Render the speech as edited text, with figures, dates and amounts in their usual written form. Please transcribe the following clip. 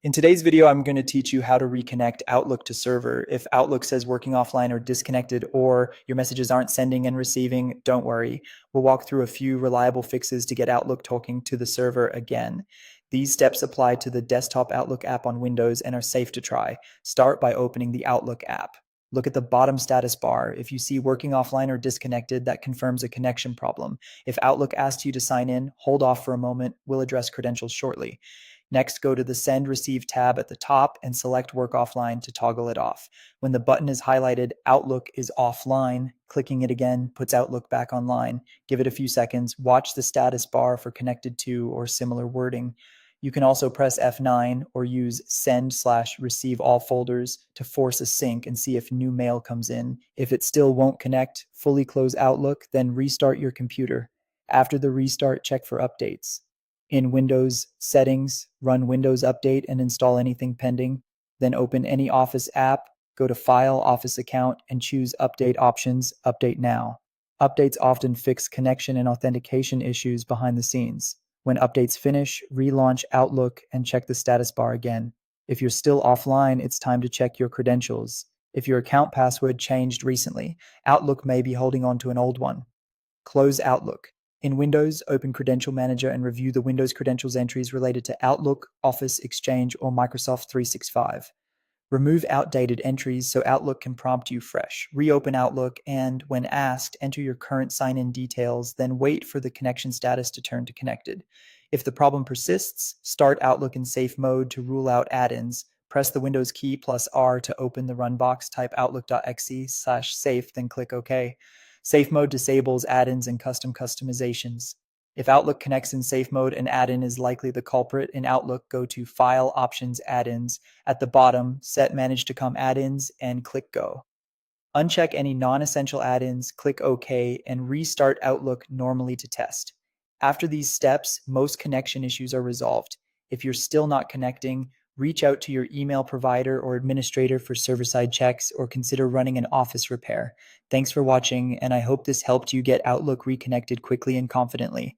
In today's video, I'm going to teach you how to reconnect Outlook to server. If Outlook says working offline or disconnected, or your messages aren't sending and receiving, don't worry. We'll walk through a few reliable fixes to get Outlook talking to the server again. These steps apply to the desktop Outlook app on Windows and are safe to try. Start by opening the Outlook app. Look at the bottom status bar. If you see working offline or disconnected, that confirms a connection problem. If Outlook asks you to sign in, hold off for a moment. We'll address credentials shortly. Next, go to the Send Receive tab at the top and select Work Offline to toggle it off. When the button is highlighted, Outlook is offline. Clicking it again puts Outlook back online. Give it a few seconds. Watch the status bar for connected to or similar wording. You can also press F9 or use send/receive all folders to force a sync and see if new mail comes in. If it still won't connect, fully close Outlook, then restart your computer. After the restart, check for updates. In Windows Settings, run Windows Update and install anything pending. Then open any Office app, go to File, Office Account, and choose Update Options, Update Now. Updates often fix connection and authentication issues behind the scenes. When updates finish, relaunch Outlook and check the status bar again. If you're still offline, it's time to check your credentials. If your account password changed recently, Outlook may be holding on to an old one. Close Outlook. In Windows, open Credential Manager and review the Windows credentials entries related to Outlook, Office, Exchange, or Microsoft 365. Remove outdated entries so Outlook can prompt you fresh. Reopen Outlook and, when asked, enter your current sign-in details, then wait for the connection status to turn to connected. If the problem persists, start Outlook in safe mode to rule out add-ins. Press the Windows key plus R to open the run box, type outlook.exe/safe, then click OK. Safe mode disables add-ins and custom customizations. If Outlook connects in safe mode, an add-in is likely the culprit. In Outlook, go to File, Options, Add-ins. At the bottom, set Manage to Come add-ins and click Go. Uncheck any non-essential add-ins, click OK, and restart Outlook normally to test. After these steps, most connection issues are resolved. If you're still not connecting, reach out to your email provider or administrator for server-side checks or consider running an office repair. Thanks for watching, and I hope this helped you get Outlook reconnected quickly and confidently.